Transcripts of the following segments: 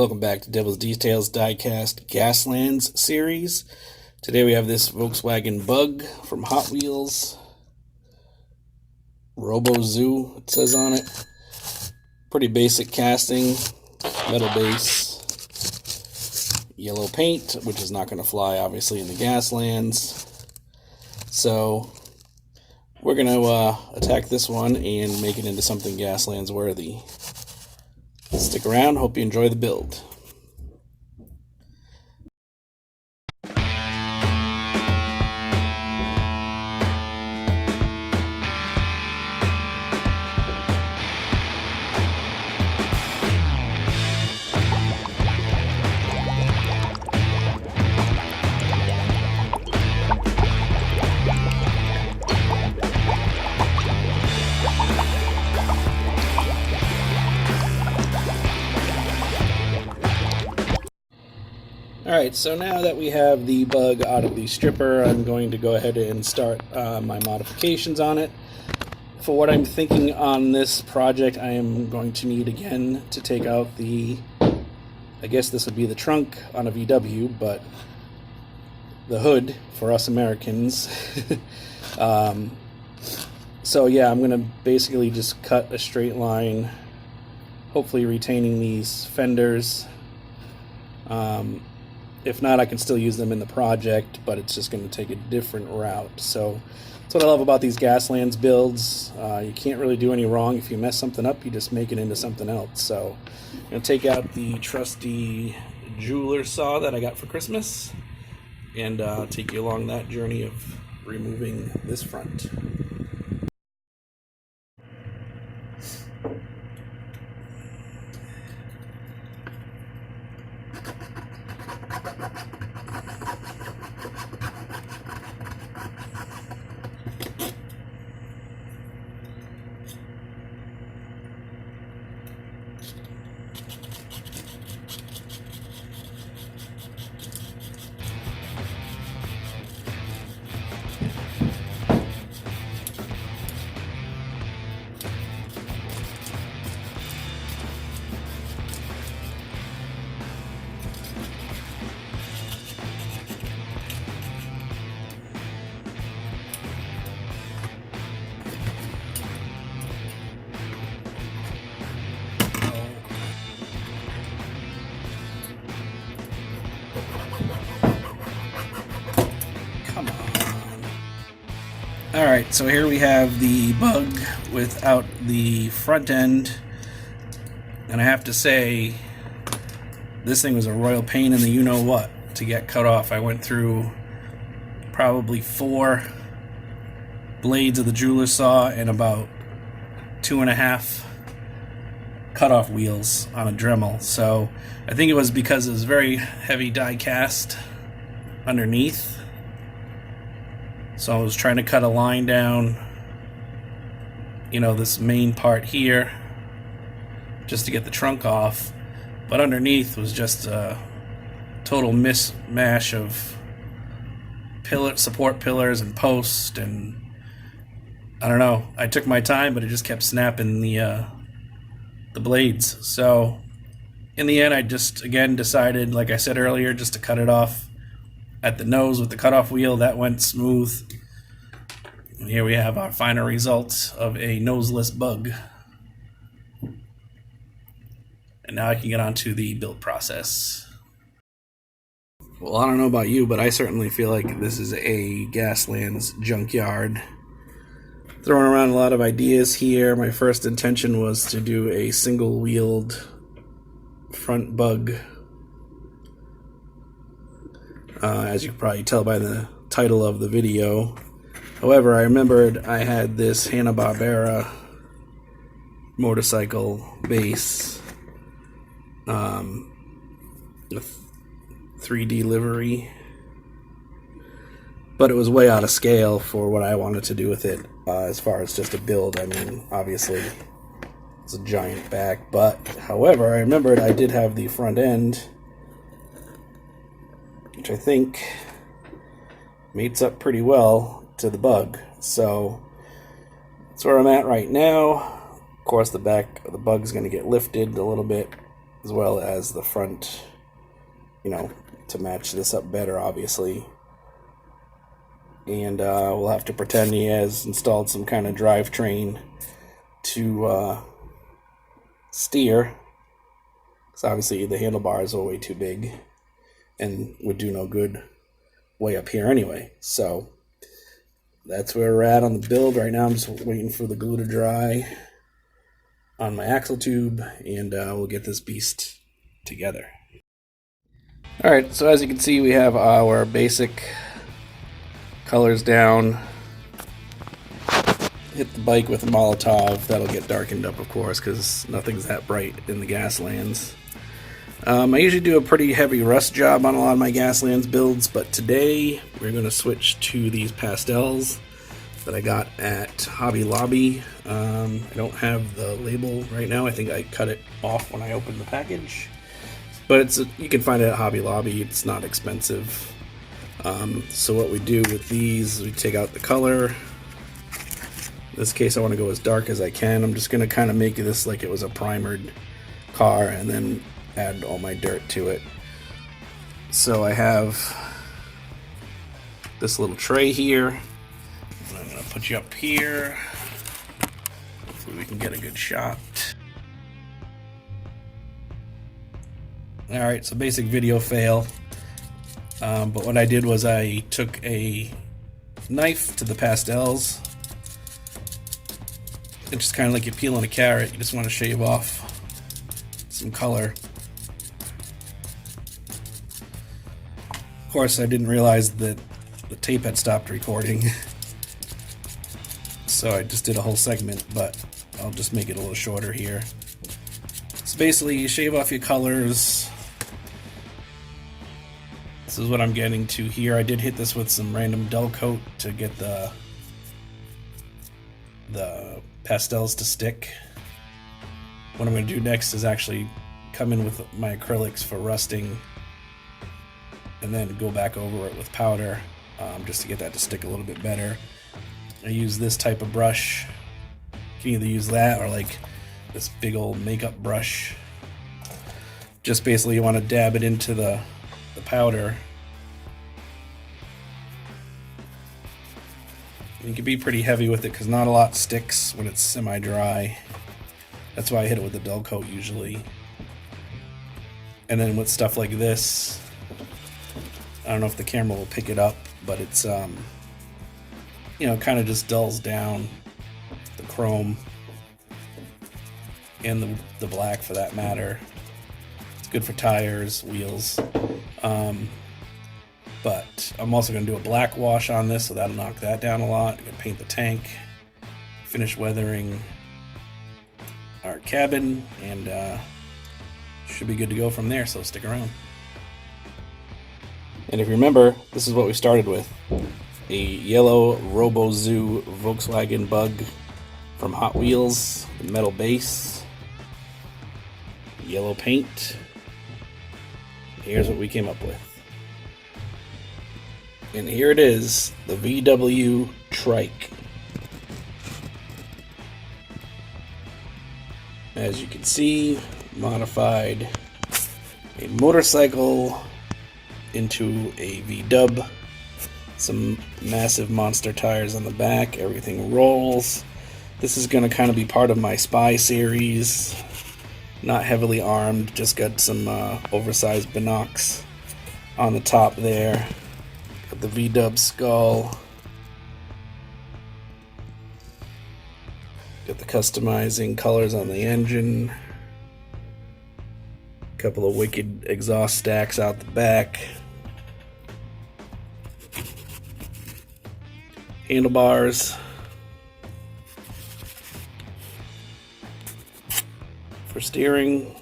Welcome back to Devil's Details Diecast Gaslands series. Today we have this Volkswagen Bug from Hot Wheels. Robo Zoo, it says on it. Pretty basic casting, metal base, yellow paint, which is not going to fly obviously in the Gaslands. So we're going to attack this one and make it into something Gaslands worthy. Stick around, hope you enjoy the build. Alright, so now that we have the bug out of the stripper, I'm going to go ahead and start my modifications on it. For what I'm thinking on this project, I am going to need again to take out the, I guess this would be the trunk on a VW, but the hood for us Americans. So yeah, I'm going to basically just cut a straight line, hopefully retaining these fenders. If not, I can still use them in the project, but it's just going to take a different route. So that's what I love about these Gaslands builds. You can't really do any wrong. If you mess something up, you just make it into something else. So I'm going to take out the trusty jeweler saw that I got for Christmas and take you along that journey of removing this front. Alright, so here we have the bug without the front end, and I have to say, this thing was a royal pain in the you-know-what to get cut off. I went through probably 4 blades of the jeweler saw and about 2.5 cutoff wheels on a Dremel. So I think it was because it was very heavy die cast underneath. So I was trying to cut a line down, you know, this main part here, just to get the trunk off. But underneath was just a total mishmash of support pillars and posts, and I don't know. I took my time, but it just kept snapping the blades. So in the end, I just again decided, like I said earlier, just to cut it off at the nose with the cutoff wheel. That went smooth. And here we have our final results of a noseless bug. And now I can get on to the build process. Well, I don't know about you, but I certainly feel like this is a Gaslands junkyard. Throwing around a lot of ideas here. My first intention was to do a single-wheeled front bug. As you can probably tell by the title of the video. However, I remembered I had this Hanna-Barbera motorcycle base with 3D livery, but it was way out of scale for what I wanted to do with it as far as just a build. I mean, obviously it's a giant back, but however, I remembered I did have the front end, which I think mates up pretty well to the bug. So that's where I'm at right now. Of course, the back of the bug's going to get lifted a little bit as well as the front, you know, to match this up better, obviously. And we'll have to pretend he has installed some kind of drivetrain to steer, because obviously the handlebars are way too big and would do no good way up here anyway. So that's where we're at on the build right now. I'm just waiting for the glue to dry on my axle tube, and we'll get this beast together. Alright, so as you can see, we have our basic colors down. Hit the bike with a Molotov. That'll get darkened up, of course, because nothing's that bright in the Gaslands. I usually do a pretty heavy rust job on a lot of my Gaslands builds, but today we're going to switch to these pastels that I got at Hobby Lobby. I don't have the label right now. I think I cut it off when I opened the package. But you can find it at Hobby Lobby. It's not expensive. So what we do with these, we take out the color. In this case, I want to go as dark as I can. I'm just going to kind of make this like it was a primered car and then add all my dirt to it. So I have this little tray here. And I'm going to put you up here. Hopefully we can get a good shot. Alright, so basic video fail. But what I did was I took a knife to the pastels. It's just kind of like you're peeling a carrot. You just want to shave off some color. Of course, I didn't realize that the tape had stopped recording. So I just did a whole segment, but I'll just make it a little shorter here. So basically, you shave off your colors. This is what I'm getting to here. I did hit this with some random dull coat to get the pastels to stick. What I'm going to do next is actually come in with my acrylics for rusting and then go back over it with powder just to get that to stick a little bit better. I use this type of brush. You can either use that or like this big old makeup brush. Just basically you want to dab it into the powder. You can be pretty heavy with it because not a lot sticks when it's semi-dry. That's why I hit it with the dull coat usually. And then with stuff like this, I don't know if the camera will pick it up, but it's you know, kind of just dulls down the chrome and the black for that matter. It's good for tires, wheels. But I'm also going to do a black wash on this, so that'll knock that down a lot. I'm going to paint the tank, finish weathering our cabin, and should be good to go from there, so stick around. And if you remember, this is what we started with. A yellow RoboZoo Volkswagen Bug from Hot Wheels, the metal base, yellow paint. Here's what we came up with. And here it is, the VW TRYKE. As you can see, modified a motorcycle into a V-dub. Some massive monster tires on the back, everything rolls. This is going to kind of be part of my spy series. Not heavily armed, just got some oversized binocs on the top there. Got the V-dub skull. Got the customizing colors on the engine. Couple of wicked exhaust stacks out the back. Handlebars. For steering.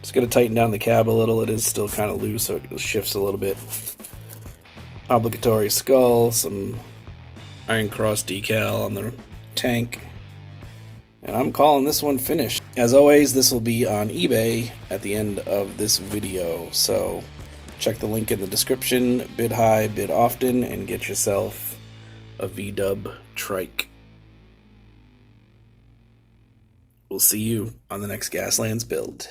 Just going to tighten down the cab a little. It is still kind of loose, so it shifts a little bit. Obligatory skull, some iron cross decal on the tank. And I'm calling this one finished. As always, this will be on eBay at the end of this video, so check the link in the description, bid high, bid often, and get yourself a V-dub trike. we'll see you on the next Gaslands build.